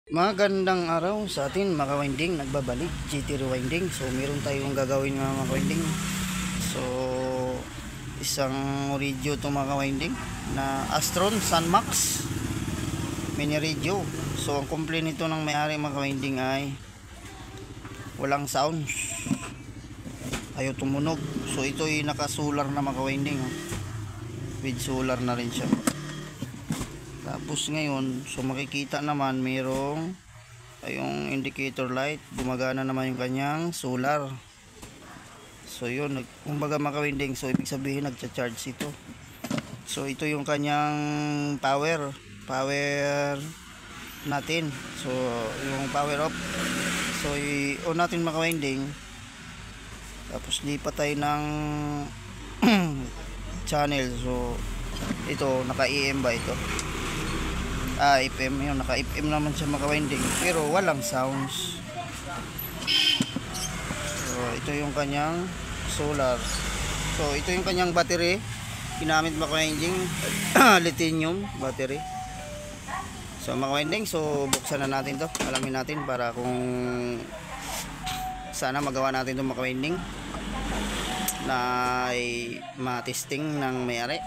Magandang araw sa atin mga winding, nagbabalik GT Rewinding. So meron tayong gagawin mga winding. So isang radio to mga winding na Astron Sunmax mini radio. So ang complaint nito ng may-ari mga winding ay walang sound, ayaw tumunog. So ito ay naka-solar na mga winding, with solar na rin siya. Tapos ngayon, so makikita naman mayroong yung indicator light, gumagana naman yung kanyang solar. So yun, kumbaga makawinding, so ibig sabihin nagcha-charge ito. So ito yung kanyang power natin. So yung power off, so i-on natin makawinding. Tapos lipat tayo ng channel. So ito, naka-EM ba ito? FM yun, naka-FM naman siya makawinding, pero walang sounds. So ito yung kanyang solar. So ito yung kanyang battery, ginamit makawinding lithium battery. So makawinding, so buksan na natin to, alamin natin para kung sana magawa natin itong makawinding na ay matesting ng may-ari.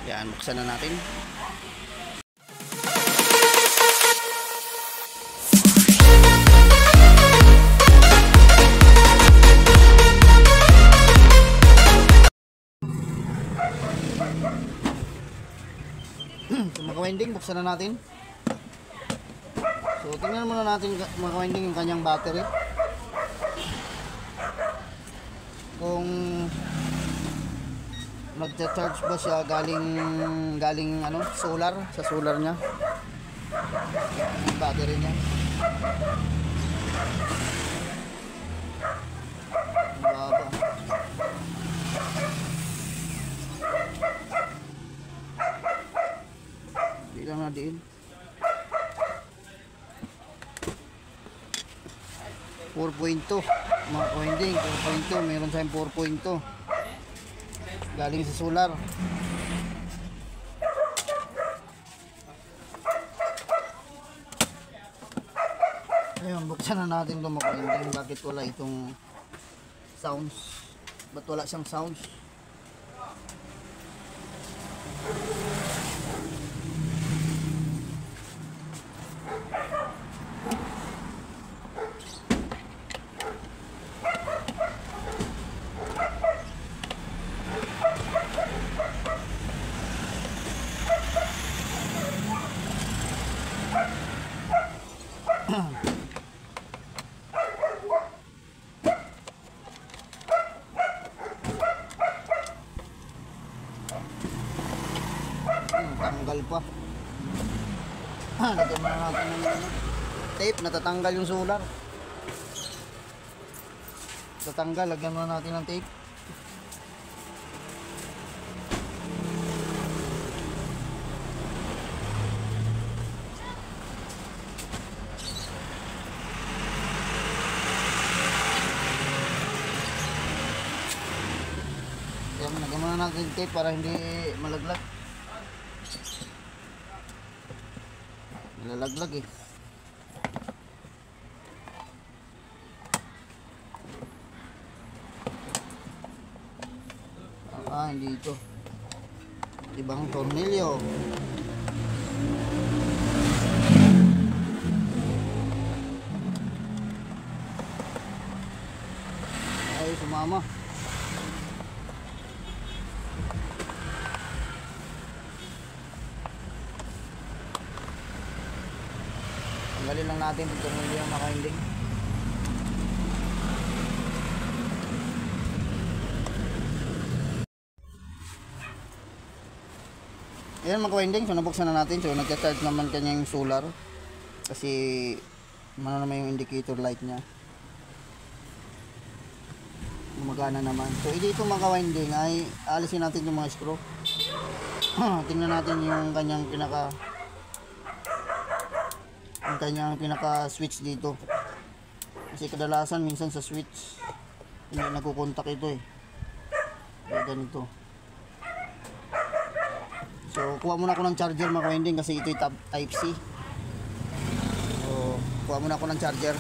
Yan, buksan na natin. So makawinding, buksan na natin. So tingnan muna natin makawinding yung kanyang battery, kung nagcha-charge ba siya galing ano, solar, sa solar niya, yung battery niya. Baba. Bilang na din 4.2 mga winding, 4.2, meron tayong 4.2 galing sa solar. Ayun, buksan na natin itong makawinding. Bakit wala itong sounds? Ba't wala siyang sounds? Tanggal pa. Lagyan muna natin ng tape, natatanggal yung solar. Tatanggal, lagyan muna natin ng tape. Lagyan muna natin ng tape para hindi malaglag. Nalalaglag eh. Hindi ito. Ibang tornilyo. Ay, sumama. Tanggalin lang natin itong tornilyo ng makawinding. Ayan mga winding, so nabuksan na natin. So nagcha-charge naman kanyang solar, kasi ano naman yung indicator light niya, gumagana naman. So dito mga winding ay alisin natin yung mga screw. Tingnan natin yung kanyang pinaka switch dito, kasi kadalasan minsan sa switch hindi nagkukontak ito eh. Kaya ganito. So kuha muna ako ng charger mga ka-winding kasi ito yung type C. So kuha muna ako ng charger.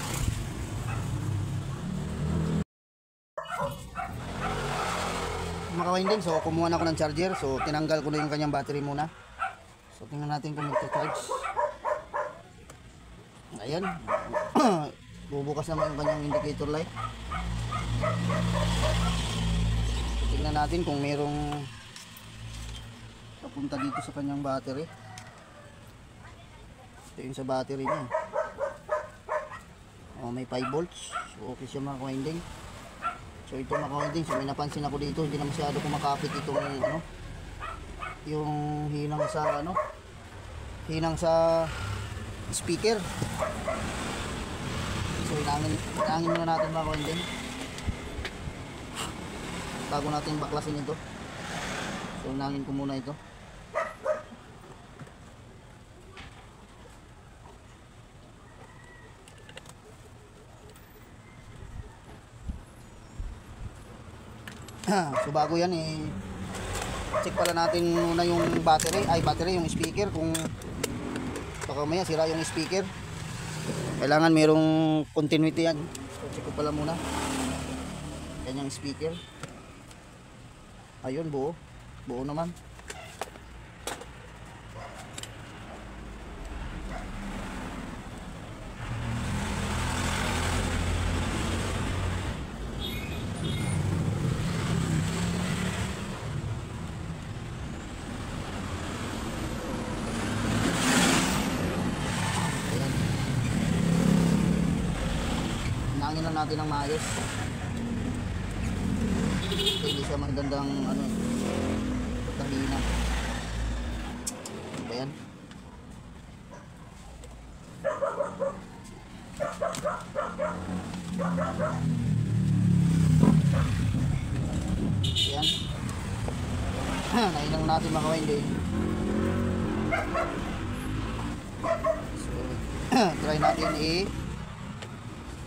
Mga ka-winding, so kumuha na ako ng charger. So tinanggal ko na yung kanyang battery muna. So tingnan natin kung magta-charge. Ayan. Bubukas naman yung kanyang indicator light. Tingnan natin kung merong papunta dito sa kanyang battery. Ito yung sa battery niya. Oh, may 5 volts. So okay siya mga ka-winding. So ito mga ka-winding, so may napansin ako dito, hindi na masyado kumakapit itong ano, yung hinang sa ano, hinang sa speaker. So inangin muna natin mga ka-winding bago natin baklasin ito. So inangin ko muna ito. So bago yan check pala natin muna yung battery, yung speaker, kung baka maya sira yung speaker. Kailangan merong continuity yan. So check ko pala muna kanyang speaker. Ayun, buo naman. Nangin lang natin ng maayos. Hindi siya magandang ano, tahina. Ba yan? Yan. Nailang natin mga ka-winding. So, try natin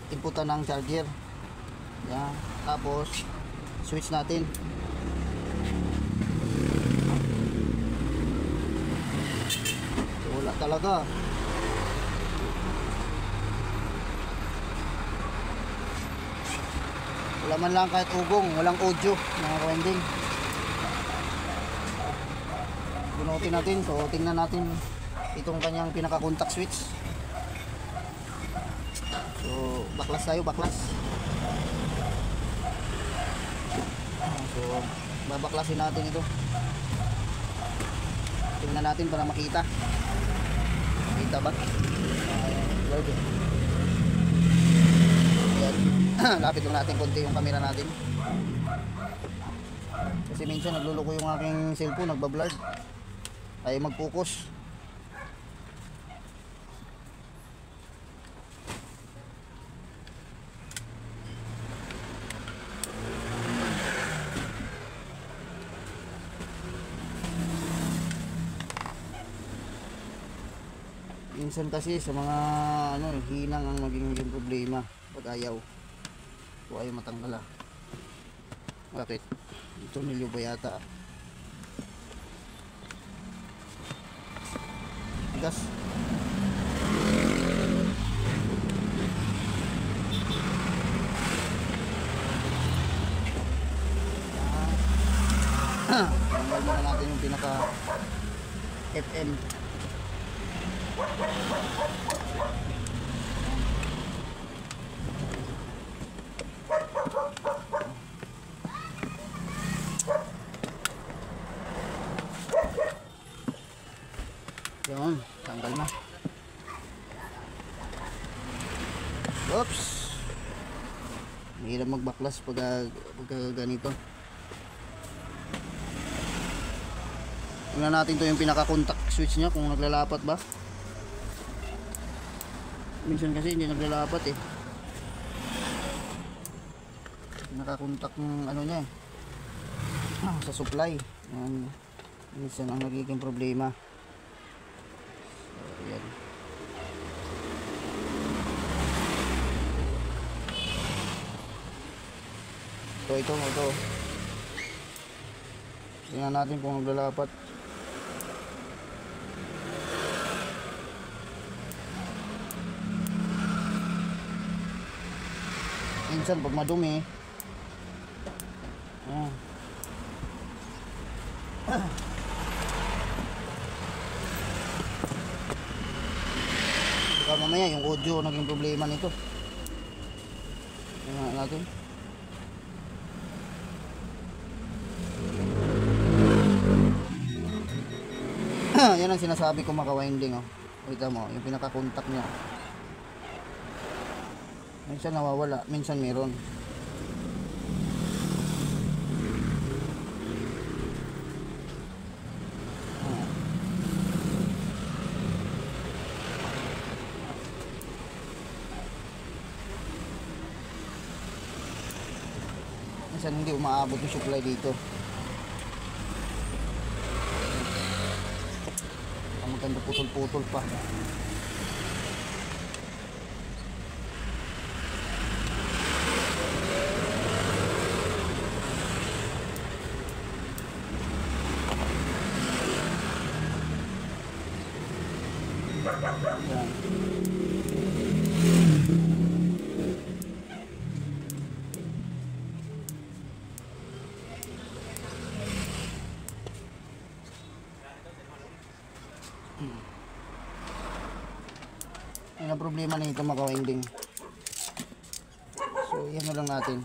inputan ng charger. Yan. Tapos switch natin. So, wala talaga. Wala man lang kahit ugong, walang audio mga ka-winding. Bunutin natin. So tingnan natin itong kanyang pinaka-contact switch. So baklas tayo, baklas. So babaklasin natin ito. Tingnan natin para makita. Makita ba? Lapit lang natin konti yung camera natin. Kasi minsan nagluluko yung aking cellphone, nagbablur. Ay mag-focus. Minsan kasi sa mga ano, hinang ang maging problema pag ayaw. O ayaw matanggal. Bakit? Ito nilyo ba yata? Gas. Tanggal muna natin yung pinaka FM. Yun, tanggal na. Oops. Mahirap magbaklas pag ganito. Tingnan natin to yung pinaka-contact switch niya kung naglalapat ba. Minsan kasi hindi naglalapat eh. Pinaka-contact ng ano niya sa supply. Yan. Minsan ang nagiging problema. Ayan. Ito. Tingnan natin kung naglalapat. minsan pag madumi. Ayan. Baka mamaya yung audio naging problema nito. Tingnan natin. Yan ang sinasabi ko mga winding, oh. Kita mo, yung pinaka-contact niya. Minsan nawawala, minsan meron. Minsan hindi umaabot yung supply dito. Ang maganda putol-putol pa. Yan. Yan ang problema nito mga winding. So yan na lang natin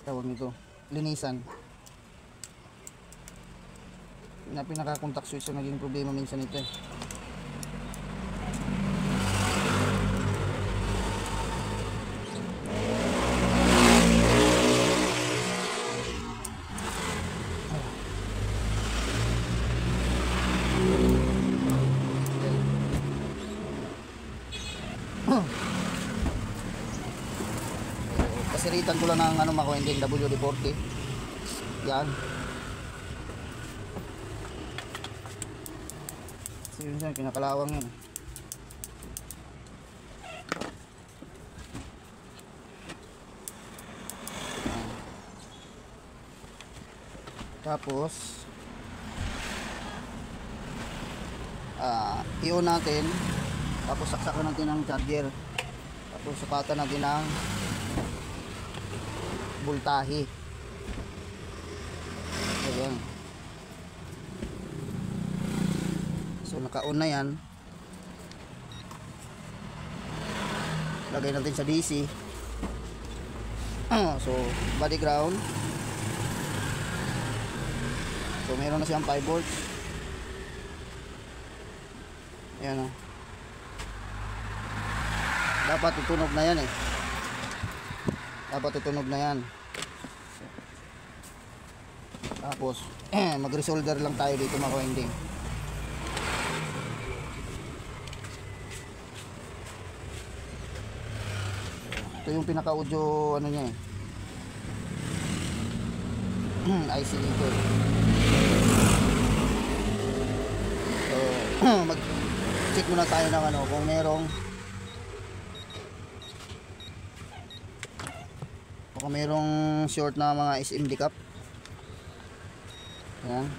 tawag nito, linisan. Na pinaka-contact switch na naging problema minsan ito. Kasiritan ko lang ng ano mga winding, WD-40. Yan. So yun siya, kinakalawang yun. Tapos i-on natin. Tapos saksakan natin ng charger. Tapos sukatan natin ng voltahe. Ayan. So naka-on na yan. Lagay natin sa DC. So body ground. So meron na siyang 5 volts. Ayan o. Dapat tutunog na yan eh. Dapat tutunog na yan. Tapos mag-resolder lang tayo dito mga winding. Ito yung pinaka-audio ano niya eh. IC dito. So mag-check muna tayo ng ano kung merong short na mga SMD cap. Ayan.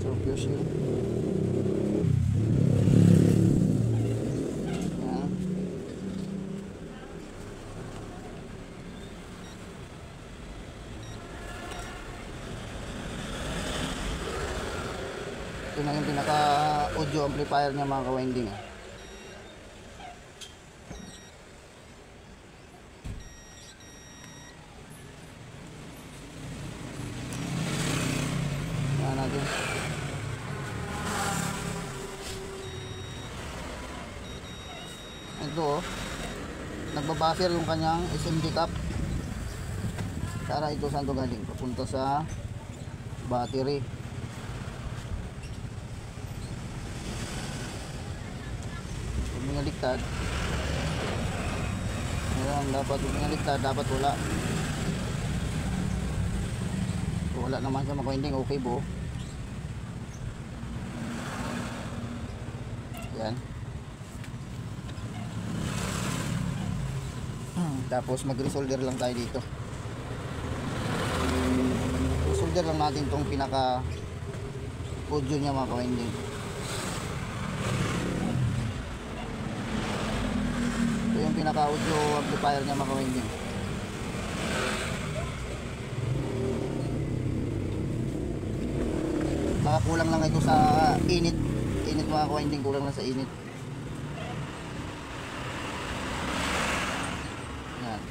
So fuse yun. Ayan. Ito na yung pinaka audio amplifier niya mga ka-winding. Natin. Ito oh, nagbabuffer yung kanyang SMD cap. Para ito saan ito galing? Papunta sa battery. Pag minaliktad, ayan, dapat minaliktad, dapat wala. So, wala naman siya mga-winding, okay po. Yan. Tapos mag-resolder lang tayo dito. Resolder lang natin tong pinaka audio niya mga ka-winding. Ito yung pinaka-audio amplifier niya mga ka-winding. Kulang lang ito sa init mga ka-winding, kulang lang sa init. Yan.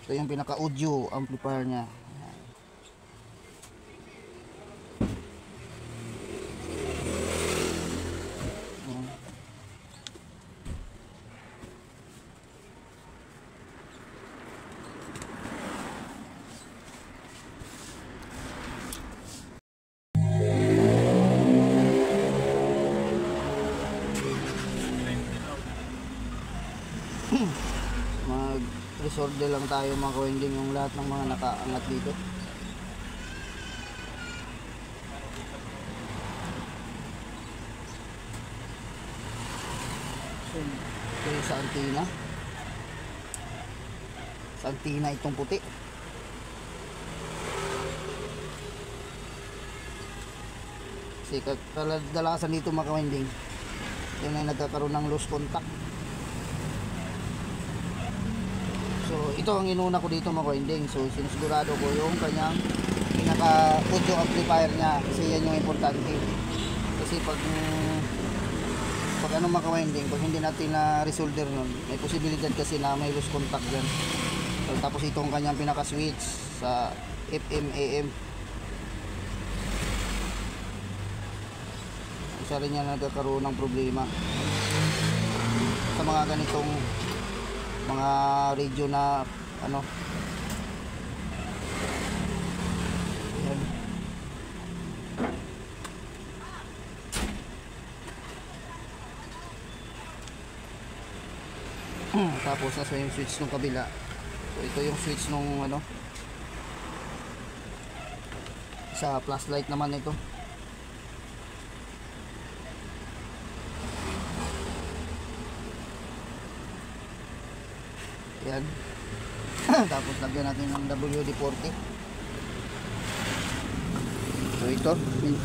Ito yung pinaka-audio amplifier niya. Mag-resolve lang tayo mga ka-winding yung lahat ng mga nakaangat dito. So, ito yung sa antenna. Sa antenna itong puti. Kasi kadalasan dito mga ka-winding, yun ay nagkakaroon ng loose contact. So ito ang inuna ko dito mga ka-winding. So sinusigurado ko yung kanyang pinaka-audio amplifier niya, kasi yan yung importante. Kasi pag ano mga ka-winding, pag hindi natin na-resolder nun, may posibilidad kasi na may loose contact dyan. So, tapos itong kanyang pinaka-switch sa FM AM, isa rin yan nagkakaroon ng problema sa mga ganitong mga radio na ano. Ayan. Tapos nasa yung switch ng kabila. So ito yung switch nung ano, sa flashlight naman ito. Yan. Tapos lagyan natin ng WD-40. So ito,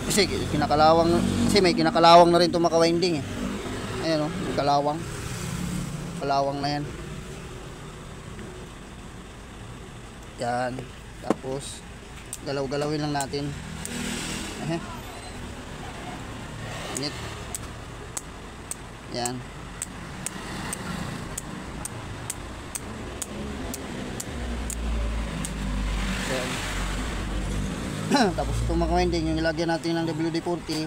kasi kinakalawang, kasi may kinakalawang na rin ito mga ka-winding eh. Ayan o, may kalawang. Kalawang na yan. Yan. Tapos galaw-galawin lang natin. Init. Yan. Tapos itong mga winding, yung ilagyan natin ng WD-40,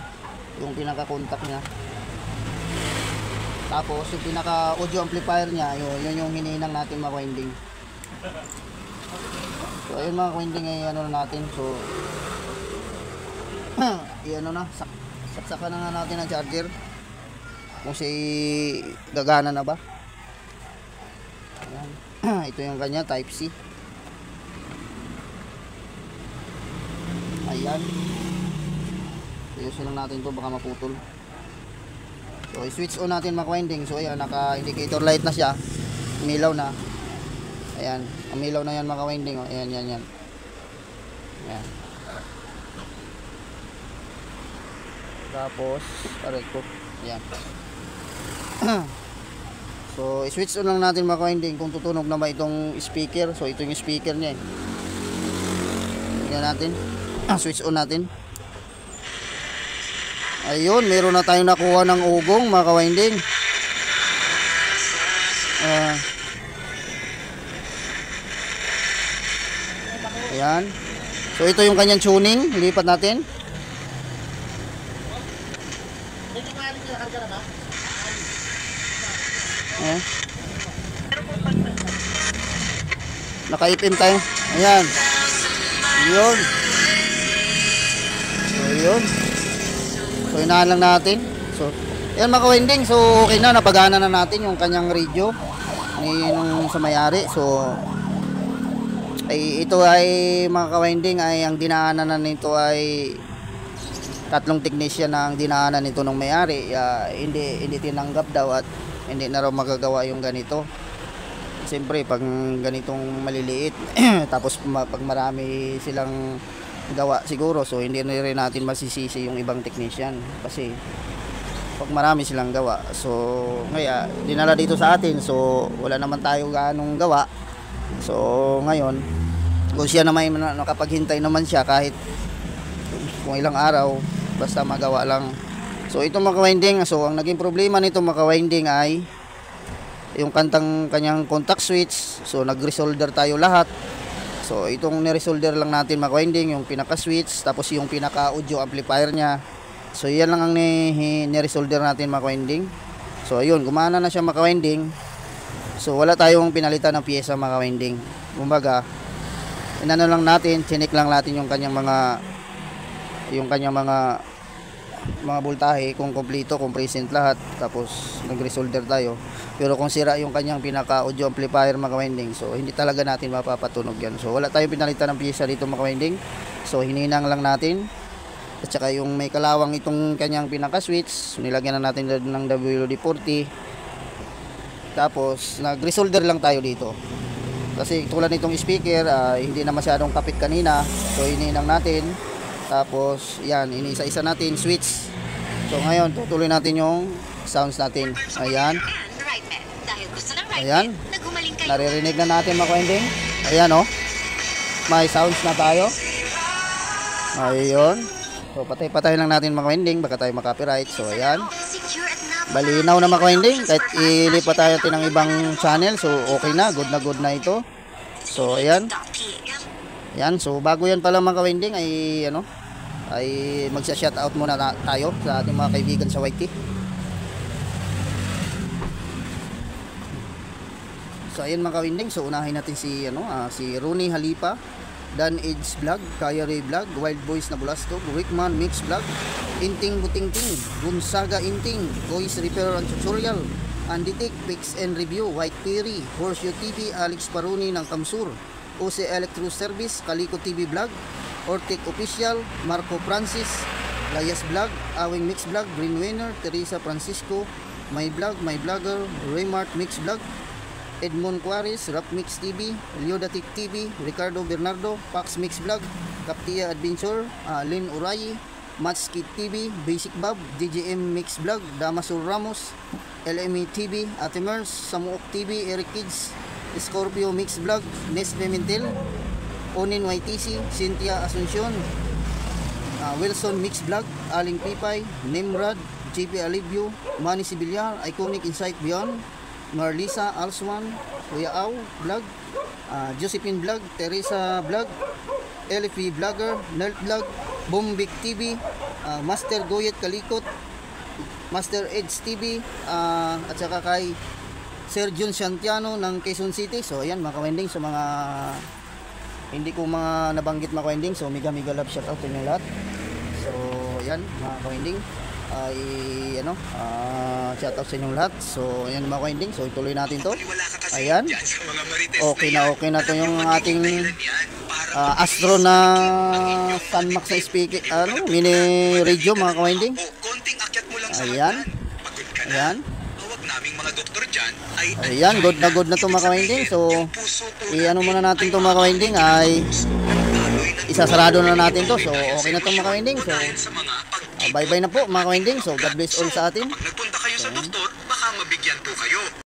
yung pinaka-contact nya. Tapos yung pinaka-audio amplifier nya, yun yung hininang natin mga winding. So ayun mga winding, ay ano na natin. So ano na, saksakan na nga natin ang charger kung si gagana na ba. Ayan. Ito yung kanya type C. Ayan. Ayusin lang natin to, baka maputol. So i-switch on natin mga winding. So ayan, naka indicator light na siya, umilaw na. Ayan, umilaw na yan mga winding. Ayan, yan. Ayan. Tapos aray ko. Ayan. So i-switch on lang natin mga winding kung tutunog na ba itong speaker. So ito yung speaker niya eh. Tingnan natin. Switch on natin. Ayun, meron na tayong nakuha ng ugong mga ka-winding. Ayan. So ito yung kanyang tuning. Lipat natin. Ayan. Naka-FM tayo. Ayan. Yun. Yun. So inahan lang natin. So yan mga ka-winding. So okay na, napagana na natin yung kanyang radio nung sa may-ari. So ito ay mga ka-winding, ay ang dinaanan na nito ay tatlong technician na ang dinaanan nito ng may-ari. Hindi tinanggap daw at hindi na raw magagawa yung ganito. Siyempre pag ganitong maliliit tapos pag marami silang gawa siguro, so hindi na rin natin masisisi yung ibang technician kasi pag marami silang gawa. So ngayon dinala dito sa atin, so wala naman tayo ganong gawa. So ngayon kung siya naman nakapaghintay naman siya kahit kung ilang araw, basta magawa lang. So ito mga ka-winding, so ang naging problema nito mga ka-winding ay yung kanyang contact switch. So nag-resolder tayo lahat. So itong ni-resolder lang natin mga ka-winding, yung pinaka-switch, tapos yung pinaka-audio amplifier niya. So yan lang ang ni-resolder natin mga ka-winding. So ayun, gumana na siya mga ka-winding. So wala tayong pinalitan ng piyesa mga ka-winding. Kumbaga, inano lang natin, chinik lang natin yung kanyang mga voltahe kung kompleto, kung present lahat, tapos nag-resolder tayo. Pero kung sira yung kanyang pinaka audio amplifier mga ka-winding, so hindi talaga natin mapapatunog yan. So wala tayong pinalitan ng piyesa dito mga ka-winding. So hininang lang natin. At saka yung may kalawang itong kanyang pinaka switch, so nilagyan na natin ng WD-40. Tapos nag-resolder lang tayo dito. Kasi tulad nitong speaker, hindi na masyadong kapit kanina. So hininang natin. Tapos yan, inisa-isa natin switch. So ngayon tutuloy natin yung sounds natin. Ayan. Ayan. Naririnig na natin mga ka-winding. Ayan oh. May sounds na tayo. Ayun. So patay-patay lang natin mga ka-winding, baka tayo makapiright. So ayan. Balinaw na mga ka-winding. Kahit ilipat tayo ng ibang channel, so okay na, good na ito. So ayan. Yan, so bago yan pala mga ka-winding ay magsa-shoutout muna tayo sa ating mga kaibigan sa YT. So ayun mga ka-winding, so unahin natin si Rooney Halipa, Dan Edge Vlog, Kaya Ray Vlog, Wild Boys na Bulasco, Rickman Mix Vlog, Inting Butingting, Gonzaga Inting, Voice Repair and Tutorial, Andy Tick, Picks and Review, White Perry, Horseshoe TV, Alex Paruni ng Kamsur, OC Electro Service, Kaliko TV Vlog, Ortic Official, Marco Francis, Layas Vlog, Awing Mix Vlog, Green Winner, Teresa Francisco, My Vlog, My Vlogger, Raymart Mix Vlog, Edmond Quares, Rap Mix TV, Leodatic TV, Ricardo Bernardo, Pax Mix Vlog, Captia Adventure, Lynn Urayi, Matchkit TV, Basic Bob, DJM Mix Vlog, Damasur Ramos, LME TV, Atimers, Samuok TV, Eric Kids, Scorpio Mix Vlog, Nes Pimentel, Onin YTC, Cynthia Asuncion, Wilson Mix Vlog, Aling Pipay, Nimrod, JP Alivio, Manny Sibilyar, Iconic Insight Beyond, Marlisa Alswan, Kuya Au Vlog, Josephine Vlog, Teresa Vlog, Elifie Vlogger, Nerd Vlog, Bombik TV, Master Goyet Kalikot, Master Edge TV, at saka kay Sir Jun Santiano ng Quezon City. So ayan mga ka-winding, so mga hindi ko mga nabanggit mga ka-winding, so mega love shoutout sa inyo lahat. So ayan mga ka-winding, ay shoutout sa inyong lahat. So ayan mga ka-winding, so ituloy natin to. Ayan, okay na to yung ating Astro na Sunmax na speaker, mini radio mga ka-winding. Ayan. Ayan, good na to mga ka-winding. So i-ano muna natin to mga ka-winding, ay isasarado na natin to. So okay na to mga ka-winding. So bye bye na po mga ka-winding. So God bless all sa atin. Pag nagpunta kayo sa doktor, baka mabigyan po kayo.